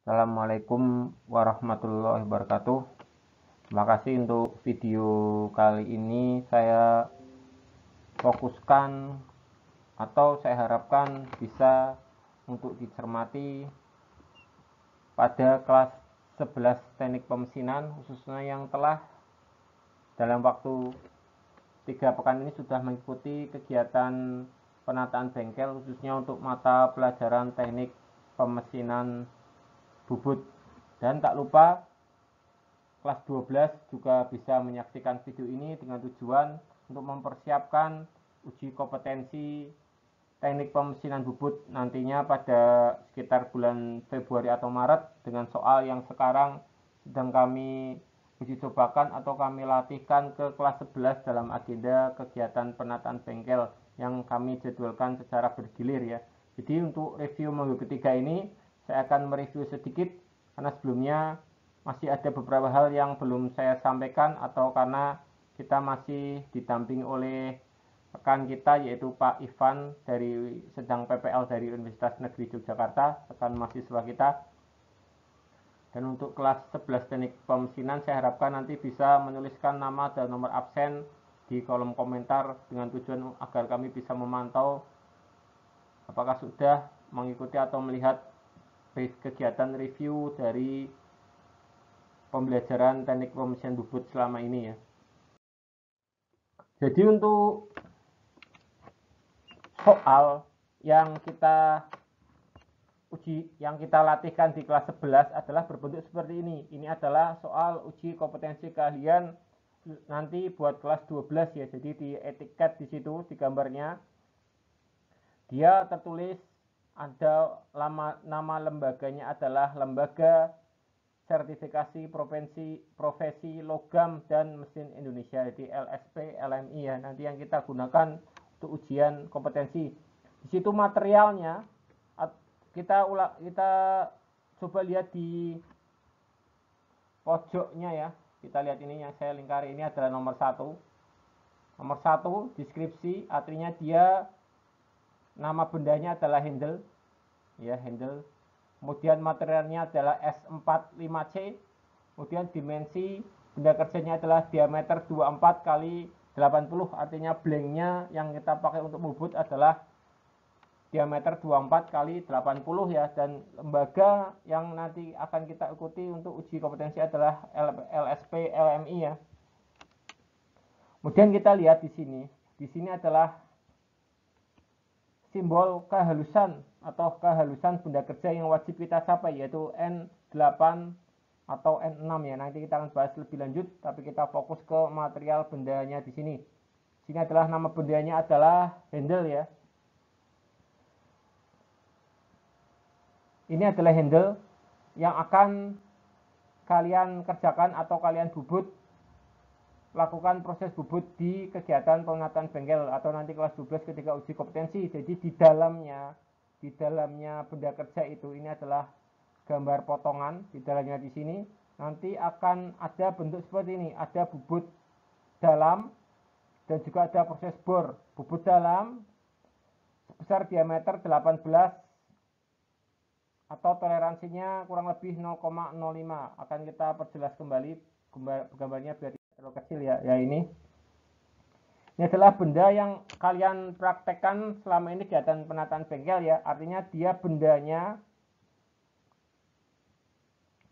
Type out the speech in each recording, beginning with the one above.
Assalamualaikum warahmatullahi wabarakatuh. Terima kasih untuk video kali ini. Saya fokuskan atau saya harapkan bisa untuk dicermati pada kelas 11 teknik pemesinan, khususnya yang telah dalam waktu 3 pekan ini sudah mengikuti kegiatan penataan bengkel, khususnya untuk mata pelajaran teknik pemesinan bubut. Dan tak lupa kelas 12 juga bisa menyaksikan video ini dengan tujuan untuk mempersiapkan uji kompetensi teknik pemesinan bubut nantinya pada sekitar bulan Februari atau Maret, dengan soal yang sekarang sedang kami uji cobakan atau kami latihkan ke kelas 11 dalam agenda kegiatan penataan bengkel yang kami jadwalkan secara bergilir ya. Jadi untuk review minggu ketiga ini saya akan mereview sedikit karena sebelumnya masih ada beberapa hal yang belum saya sampaikan, atau karena kita masih didampingi oleh rekan kita yaitu Pak Ivan dari sedang PPL dari Universitas Negeri Yogyakarta, rekan mahasiswa kita. Dan untuk kelas 11 teknik pemesinan saya harapkan nanti bisa menuliskan nama dan nomor absen di kolom komentar dengan tujuan agar kami bisa memantau apakah sudah mengikuti atau melihat kegiatan review dari pembelajaran teknik pemesinan bubut selama ini ya. Jadi untuk soal yang kita latihkan di kelas 11 adalah berbentuk seperti ini. Ini adalah soal uji kompetensi keahlian nanti buat kelas 12 ya. Jadi di etiket di situ di gambarnya dia tertulis ada nama lembaganya adalah Lembaga Sertifikasi Profesi Logam dan Mesin Indonesia, jadi LSP LMI ya, nanti yang kita gunakan untuk ujian kompetensi. Di situ materialnya kita coba lihat di pojoknya ya. Kita lihat ini yang saya lingkari, ini adalah nomor 1. Nomor 1 deskripsi, artinya dia nama bendanya adalah handle ya, handle. Kemudian materialnya adalah S45C. Kemudian dimensi benda kerjanya adalah diameter 24 kali 80, artinya blanknya yang kita pakai untuk bubut adalah diameter 24 kali 80 ya. Dan lembaga yang nanti akan kita ikuti untuk uji kompetensi adalah LSP LMI ya. Kemudian kita lihat di sini. Di sini adalah simbol kehalusan atau kehalusan benda kerja yang wajib kita capai, yaitu N8 atau N6 ya. Nanti kita akan bahas lebih lanjut, tapi kita fokus ke material bendanya di sini. Sini adalah nama bendanya adalah handle ya. Ini adalah handle yang akan kalian kerjakan atau kalian bubut, lakukan proses bubut di kegiatan penataan bengkel atau nanti kelas 12 ketika uji kompetensi. Jadi di dalamnya benda kerja itu, ini adalah gambar potongan di dalamnya. Di sini nanti akan ada bentuk seperti ini, ada bubut dalam dan juga ada proses bor. Bubut dalam sebesar diameter 18 atau toleransinya kurang lebih 0,05. Akan kita perjelas kembali gambarnya biar terlalu kecil ya. Ini adalah benda yang kalian praktekkan selama ini kegiatan penataan bengkel ya. Artinya dia bendanya,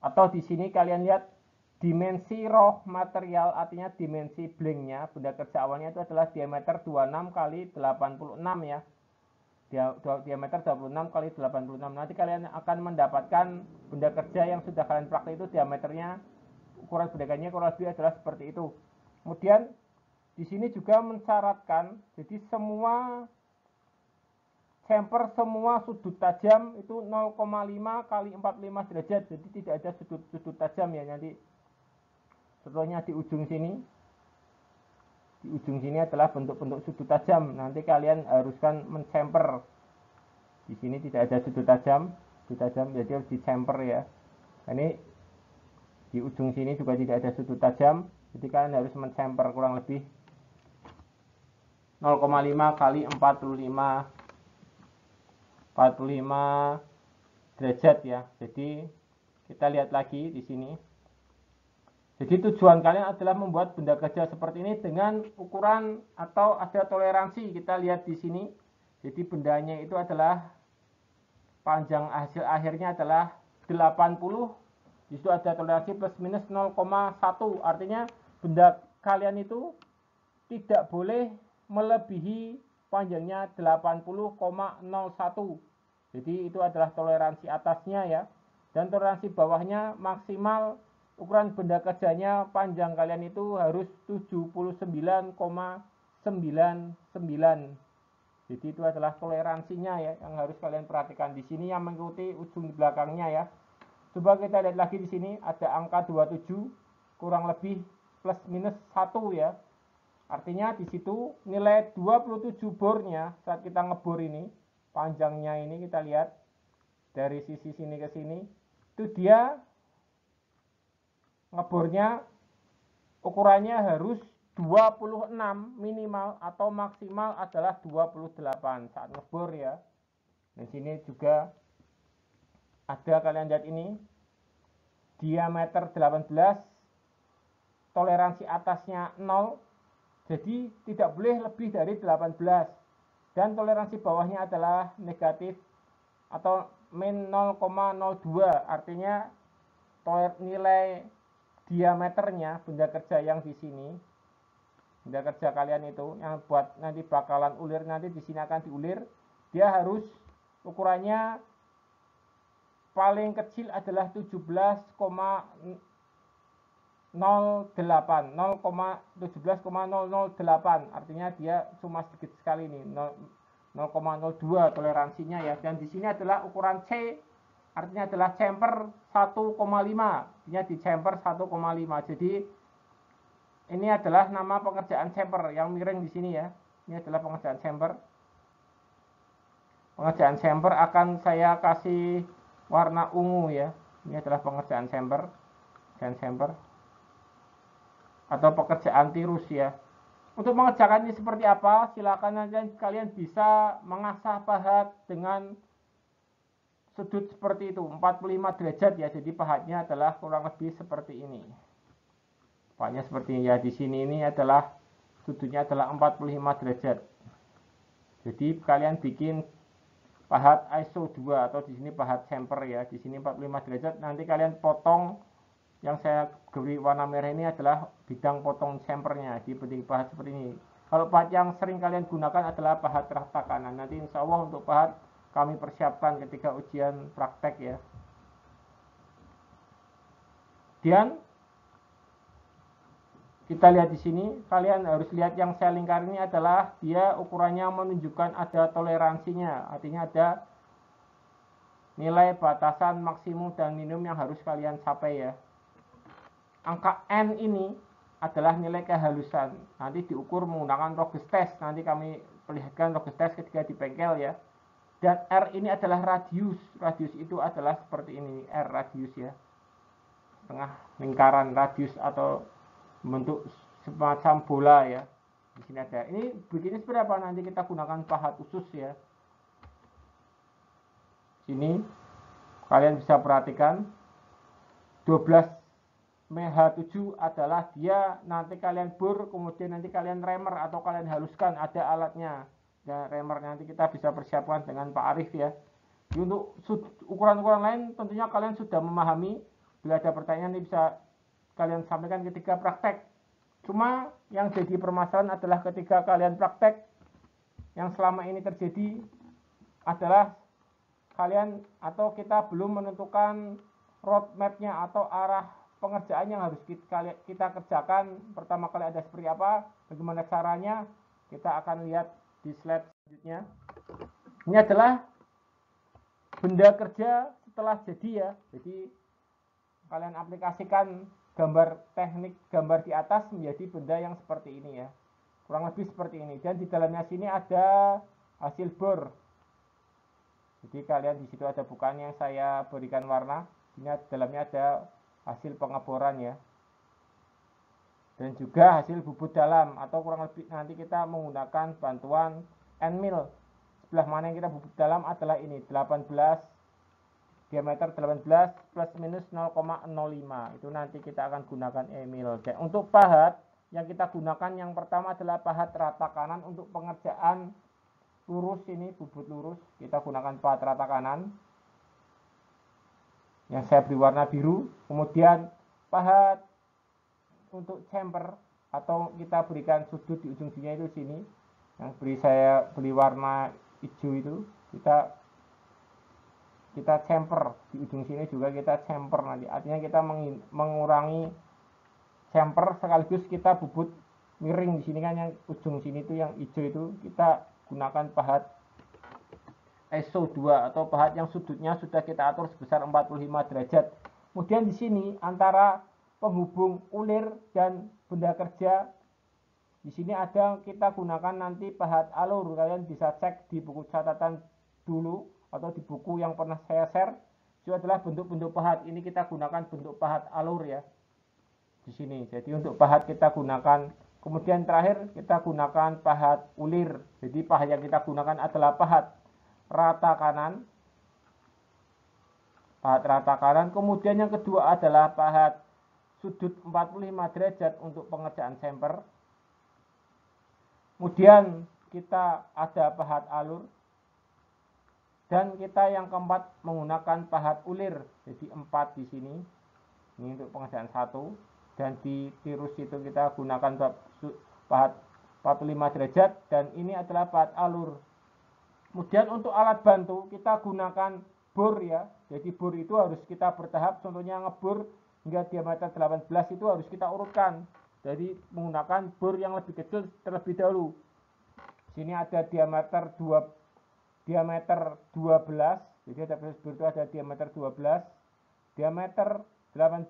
atau di sini kalian lihat dimensi raw material, artinya dimensi blanknya benda kerja awalnya itu adalah diameter 26 kali 86 ya. Diameter 26 kali 86. Nanti kalian akan mendapatkan benda kerja yang sudah kalian praktek itu diameternya, ukuran bendakannya kurang lebih adalah seperti itu. Kemudian di sini juga mensyaratkan, jadi semua chamfer, semua sudut tajam itu 0,5 kali 45 derajat. Jadi tidak ada sudut tajam ya. Nanti contohnya di ujung sini. Di ujung sini adalah bentuk-bentuk sudut tajam. Nanti kalian haruskan menchamfer. Di sini tidak ada sudut tajam, jadi harus dichamfer ya. Ini di ujung sini juga tidak ada sudut tajam, jadi kalian harus menchamfer kurang lebih 0,5 kali 45 derajat ya. Jadi Kita lihat lagi di sini. Jadi tujuan kalian adalah membuat benda kerja seperti ini dengan ukuran atau ada toleransi. Kita lihat di sini. Jadi bendanya itu adalah panjang hasil akhirnya adalah 80. Di situ ada toleransi plus minus 0,1. Artinya benda kalian itu tidak boleh melebihi panjangnya 80,01. Jadi itu adalah toleransi atasnya ya. Dan toleransi bawahnya maksimal ukuran benda kerjanya panjang kalian itu harus 79,99. Jadi itu adalah toleransinya ya yang harus kalian perhatikan di sini yang mengikuti ujung belakangnya ya. Coba kita lihat lagi di sini ada angka 27 kurang lebih plus minus 1 ya. Artinya di situ nilai 27 bornya saat kita ngebor ini, panjangnya ini kita lihat dari sisi sini ke sini, itu dia ngebornya ukurannya harus 26 minimal atau maksimal adalah 28 saat ngebor ya. Di sini juga ada kalian lihat ini diameter 18, toleransi atasnya 0, jadi tidak boleh lebih dari 18 dan toleransi bawahnya adalah negatif atau min 0,02. Artinya nilai diameternya benda kerja yang di sini, benda kerja kalian itu yang buat nanti bakalan ulir, nanti di sini akan diulir, dia harus ukurannya paling kecil adalah 17,08 artinya dia cuma sedikit sekali nih 0,02 toleransinya ya. Dan di sini adalah ukuran C, artinya adalah chamfer 1,5, artinya di chamfer 1,5. Jadi ini adalah nama pengerjaan chamfer yang miring di sini ya. Ini adalah pengerjaan chamfer. Pengerjaan chamfer akan saya kasih warna ungu ya. Ini adalah pengerjaan chamfer dan chamfer atau pekerjaan tirus ya. Untuk mengerjakan ini seperti apa, silakan nanti kalian bisa mengasah pahat dengan sudut seperti itu 45 derajat ya. Jadi pahatnya adalah kurang lebih seperti ini. Pahatnya seperti ini ya. Di sini ini adalah sudutnya adalah 45 derajat. Jadi kalian bikin pahat ISO 2 atau di sini pahat chamfer ya. Di sini 45 derajat. Nanti kalian potong, yang saya beri warna merah ini adalah bidang potong chamfernya. Di penting pahat seperti ini. Kalau pahat yang sering kalian gunakan adalah pahat rata kanan. Nanti insya Allah untuk pahat kami persiapkan ketika ujian praktek ya. Dan kita lihat di sini, kalian harus lihat yang saya lingkar ini adalah dia ukurannya menunjukkan ada toleransinya. Artinya ada nilai batasan maksimum dan minimum yang harus kalian capai ya. Angka N ini adalah nilai kehalusan. Nanti diukur menggunakan Rogers test. Nanti kami perlihatkan Rogers test ketika di bengkel ya. Dan R ini adalah radius. Radius itu adalah seperti ini. R radius ya. Setengah lingkaran radius atau bentuk semacam bola ya. Di sini ada. Ini begini seperti apa? Nanti kita gunakan pahat khusus ya. Sini kalian bisa perhatikan 12 MH7 adalah dia nanti kalian bor, kemudian nanti kalian remer atau kalian haluskan, ada alatnya. Dan remer nanti kita bisa persiapkan dengan Pak Arif ya. Jadi untuk ukuran-ukuran lain tentunya kalian sudah memahami. Bila ada pertanyaan ini bisa kalian sampaikan ketika praktek. Cuma yang jadi permasalahan adalah ketika kalian praktek, yang selama ini terjadi adalah kalian atau kita belum menentukan roadmap-nya atau arah pengerjaan yang harus kita kerjakan. Pertama kali ada seperti apa, bagaimana caranya, kita akan lihat di slide selanjutnya. Ini adalah benda kerja setelah jadi ya. Jadi kalian aplikasikan gambar teknik gambar di atas menjadi benda yang seperti ini ya. Kurang lebih seperti ini. Dan di dalamnya sini ada hasil bor. Jadi kalian di situ ada bukaan yang saya berikan warna. Ini dalamnya ada hasil pengeboran ya, dan juga hasil bubut dalam, atau kurang lebih nanti kita menggunakan bantuan end mill. Sebelah mana yang kita bubut dalam adalah ini 18 diameter 18 plus minus 0,05. Itu nanti kita akan gunakan mil. Dan untuk pahat yang kita gunakan yang pertama adalah pahat rata kanan. Untuk pengerjaan lurus ini, bubut lurus, kita gunakan pahat rata kanan yang saya beri warna biru. Kemudian pahat untuk chamfer atau kita berikan sudut di ujung sini itu sini, yang saya beri warna hijau itu, kita chamfer di ujung sini juga kita chamfer nanti. Artinya kita mengurangi chamfer sekaligus kita bubut miring di sini kan, yang ujung sini itu yang hijau itu kita gunakan pahat ISO 2 atau pahat yang sudutnya sudah kita atur sebesar 45 derajat. Kemudian di sini antara penghubung ulir dan benda kerja di sini ada, kita gunakan nanti pahat alur. Kalian bisa cek di buku catatan dulu atau di buku yang pernah saya share. Itu adalah bentuk-bentuk pahat. Ini kita gunakan bentuk pahat alur ya. Di sini. Jadi untuk pahat kita gunakan. Kemudian terakhir kita gunakan pahat ulir. Jadi pahat yang kita gunakan adalah pahat rata kanan. Pahat rata kanan. Kemudian yang kedua adalah pahat sudut 45 derajat untuk pengerjaan chamfer. Kemudian kita ada pahat alur. Dan kita yang keempat menggunakan pahat ulir. Jadi 4 di sini. Ini untuk pengerjaan 1. Dan di tirus itu kita gunakan pahat 45 derajat. Dan ini adalah pahat alur. Kemudian untuk alat bantu kita gunakan bor ya. Jadi bor itu harus kita bertahap. Contohnya ngebor hingga diameter 18 itu harus kita urutkan. Jadi menggunakan bor yang lebih kecil terlebih dahulu. Sini ada diameter 12. Jadi ada proses bor itu ada diameter 12, diameter 18,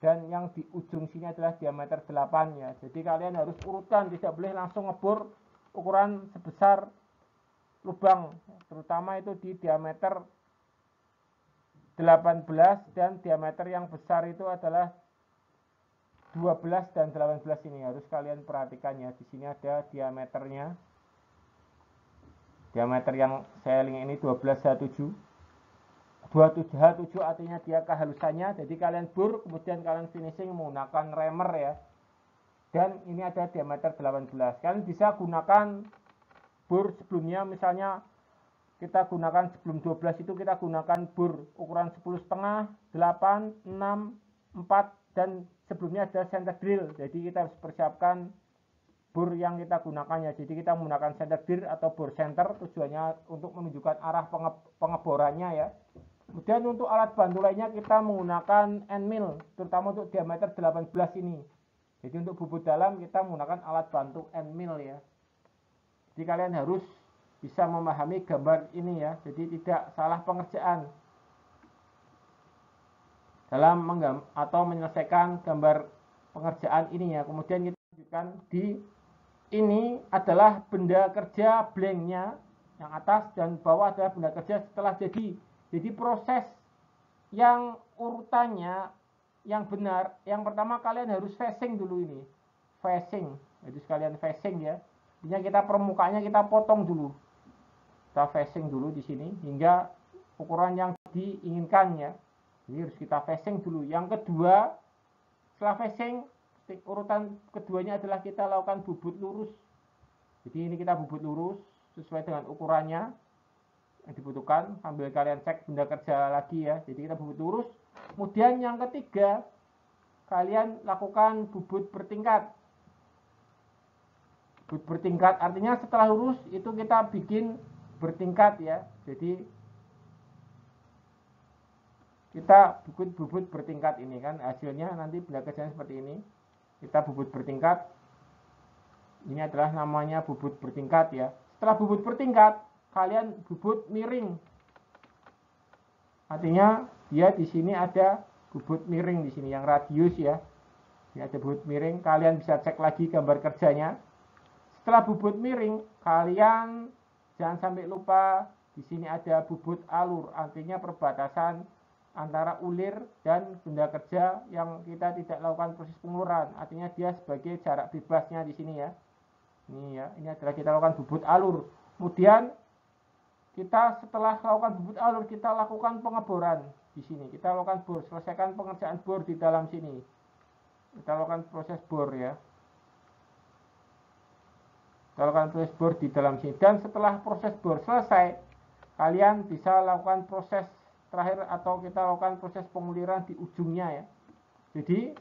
dan yang di ujung sini adalah diameter 8 ya. Jadi kalian harus urutkan, tidak boleh langsung ngebor ukuran sebesar lubang, terutama itu di diameter 18 dan diameter yang besar itu adalah 12 dan 18 ini harus kalian perhatikan ya. Di sini ada diameternya. Diameter yang saya link ini 12H7. 27H7 artinya dia kehalusannya. Jadi kalian bor, kemudian kalian finishing menggunakan remer ya. Dan ini ada diameter 18. Kalian bisa gunakan bor sebelumnya, misalnya kita gunakan sebelum 12 itu kita gunakan bor ukuran 10,5, 8, 6, 4 dan sebelumnya ada center drill. Jadi kita harus persiapkan bor yang kita gunakannya. Jadi kita menggunakan center drill atau bor center, tujuannya untuk menunjukkan arah pengeborannya ya. Kemudian untuk alat bantu lainnya kita menggunakan end mill, terutama untuk diameter 18 ini. Jadi untuk bubut dalam kita menggunakan alat bantu end mill ya. Jadi kalian harus bisa memahami gambar ini ya. Jadi tidak salah pengerjaan dalam atau menyelesaikan gambar pengerjaan ini ya. Kemudian kita lanjutkan di ini adalah benda kerja blanknya, yang atas dan bawah adalah benda kerja setelah jadi. Jadi proses yang urutannya yang benar, yang pertama kalian harus facing dulu ini. Facing, jadi sekalian facing ya. Artinya kita permukaannya kita potong dulu. Kita facing dulu di sini hingga ukuran yang diinginkan ya. Jadi harus kita facing dulu. Yang kedua, setelah facing, urutan keduanya adalah kita lakukan bubut lurus. Jadi ini kita bubut lurus sesuai dengan ukurannya yang dibutuhkan. Sambil kalian cek benda kerja lagi ya. Jadi kita bubut lurus. Kemudian yang ketiga, kalian lakukan bubut bertingkat. Bubut bertingkat artinya setelah lurus itu kita bikin bertingkat ya. Jadi kita bubut bertingkat ini kan hasilnya nanti benda kerjanya seperti ini. Kita bubut bertingkat. Ini adalah namanya bubut bertingkat ya. Setelah bubut bertingkat, kalian bubut miring. Artinya dia di sini ada bubut miring di sini yang radius ya. Ini ada bubut miring. Kalian bisa cek lagi gambar kerjanya. Setelah bubut miring, kalian jangan sampai lupa di sini ada bubut alur. Artinya perbatasan antara ulir dan benda kerja yang kita tidak lakukan proses penguluran. Artinya dia sebagai jarak bebasnya di sini ya. Ini ya, ini adalah kita lakukan bubut alur. Kemudian kita setelah lakukan bubut alur, kita lakukan pengeboran di sini. Kita lakukan bor, selesaikan pengerjaan bor di dalam sini. Kita lakukan proses bor ya. Kita lakukan proses bor di dalam sini. Dan setelah proses bor selesai, kalian bisa lakukan proses terakhir atau kita lakukan proses penguliran di ujungnya ya. Jadi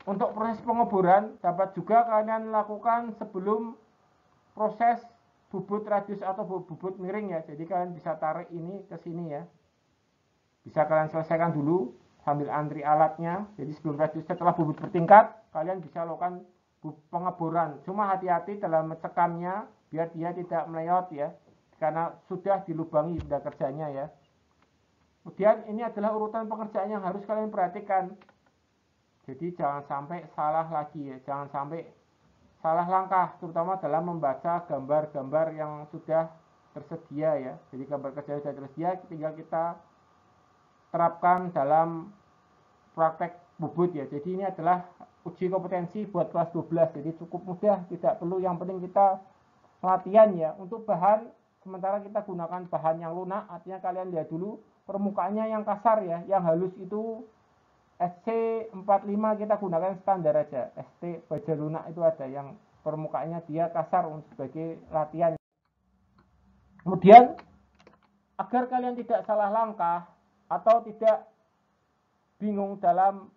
untuk proses pengeboran dapat juga kalian lakukan sebelum proses bubut radius atau bubut miring ya. Jadi kalian bisa tarik ini ke sini ya. Bisa kalian selesaikan dulu sambil antri alatnya. Jadi sebelum radius, setelah bubut bertingkat, kalian bisa lakukan pengeboran. Cuma hati-hati dalam mencekamnya biar dia tidak meleot ya. Karena sudah dilubangi benda kerjanya ya. Kemudian ini adalah urutan pekerjaan yang harus kalian perhatikan. Jadi jangan sampai salah lagi ya, jangan sampai salah langkah, terutama dalam membaca gambar-gambar yang sudah tersedia ya. Jadi gambar kerja sudah tersedia, tinggal kita terapkan dalam praktek bubut ya. Jadi ini adalah uji kompetensi buat kelas 12, jadi cukup mudah, tidak perlu, yang penting kita latihan ya. Untuk bahan, sementara kita gunakan bahan yang lunak, artinya kalian lihat dulu permukaannya yang kasar ya, yang halus itu SC45 kita gunakan standar aja. ST baja lunak itu ada yang permukaannya dia kasar untuk sebagai latihan. Kemudian agar kalian tidak salah langkah atau tidak bingung dalam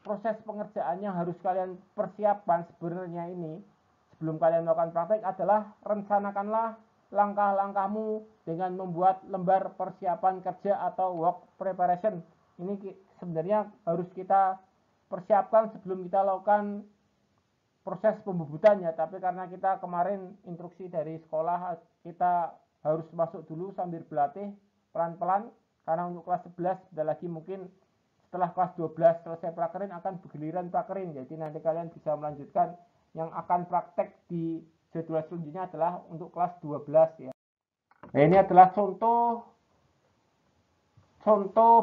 proses pengerjaan yang harus kalian persiapkan sebenarnya ini sebelum kalian melakukan praktek adalah rencanakanlah langkah-langkahmu dengan membuat lembar persiapan kerja atau work preparation. Ini sebenarnya harus kita persiapkan sebelum kita lakukan proses pembubutannya, tapi karena kita kemarin instruksi dari sekolah kita harus masuk dulu sambil berlatih pelan-pelan, karena untuk kelas 11 sudah lagi mungkin setelah kelas 12 selesai prakerin akan bergiliran prakerin, jadi nanti kalian bisa melanjutkan. Yang akan praktek di jadwal selanjutnya adalah untuk kelas 12 ya. Nah, ini adalah contoh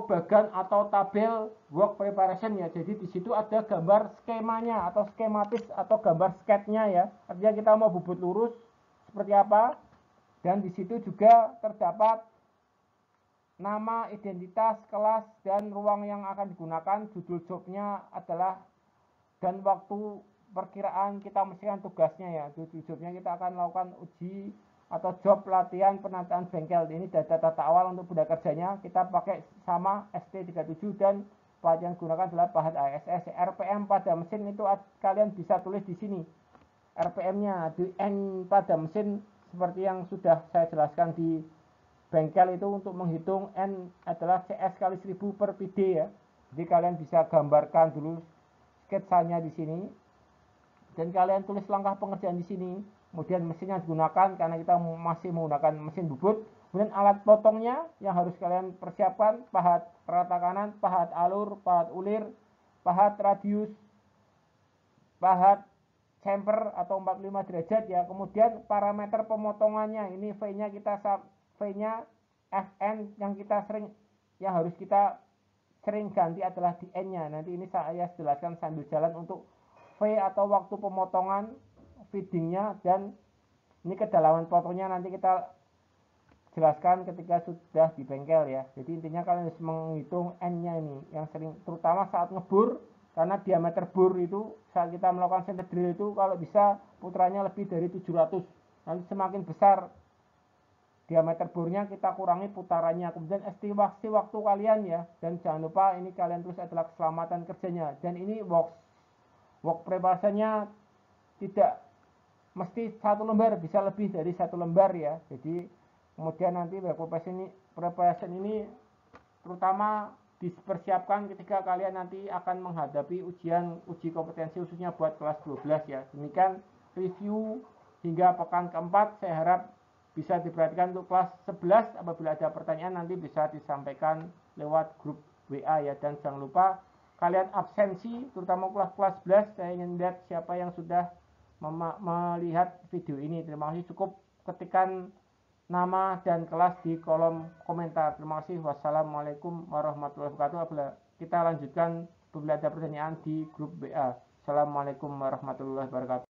bagan atau tabel work preparation ya. Jadi di situ ada gambar skemanya atau skematis atau gambar sketnya ya. Artinya kita mau bubut lurus seperti apa. Dan di situ juga terdapat nama, identitas, kelas, dan ruang yang akan digunakan. Judul jobnya adalah dan waktu perkiraan kita mestikan tugasnya ya. Judul jobnya kita akan lakukan uji atau job latihan penataan bengkel. Ini data awal untuk benda kerjanya kita pakai sama ST37 dan bahan yang digunakan adalah bahan ASS. RPM pada mesin itu kalian bisa tulis di sini. RPM-nya di N pada mesin seperti yang sudah saya jelaskan di bengkel itu untuk menghitung N adalah CS kali 1000 per PD ya. Jadi kalian bisa gambarkan dulu sketsanya di sini dan kalian tulis langkah pengerjaan di sini. Kemudian mesin yang digunakan karena kita masih menggunakan mesin bubut. Kemudian alat potongnya yang harus kalian persiapkan, pahat rata kanan, pahat alur, pahat ulir, pahat radius, pahat chamfer atau 45 derajat ya. Kemudian parameter pemotongannya, ini V-nya V-nya Fn yang harus kita sering ganti adalah di N-nya. Nanti ini saya jelaskan sambil jalan untuk V atau waktu pemotongan, feedingnya, dan ini kedalaman potongnya nanti kita jelaskan ketika sudah di bengkel ya. Jadi intinya kalian harus menghitung N-nya ini yang sering, terutama saat ngebur, karena diameter bor itu saat kita melakukan center drill itu kalau bisa putranya lebih dari 700. Nanti semakin besar diameter bornya kita kurangi putarannya. Kemudian estimasi waktu kalian ya, dan jangan lupa ini kalian tulis adalah keselamatan kerjanya. Dan ini work preparation-nya tidak mesti satu lembar, bisa lebih dari satu lembar ya. Jadi kemudian nanti work preparation ini terutama dipersiapkan ketika kalian nanti akan menghadapi uji kompetensi khususnya buat kelas 12 ya. Demikian review hingga pekan keempat, saya harap bisa diperhatikan untuk kelas 11. Apabila ada pertanyaan nanti bisa disampaikan lewat grup WA ya. Dan jangan lupa kalian absensi, terutama kelas 11, saya ingin lihat siapa yang sudah melihat video ini. Terima kasih, cukup ketikkan nama dan kelas di kolom komentar. Terima kasih. Wassalamualaikum warahmatullahi wabarakatuh. Kita lanjutkan bila ada pertanyaan di grup WA. Assalamualaikum warahmatullahi wabarakatuh.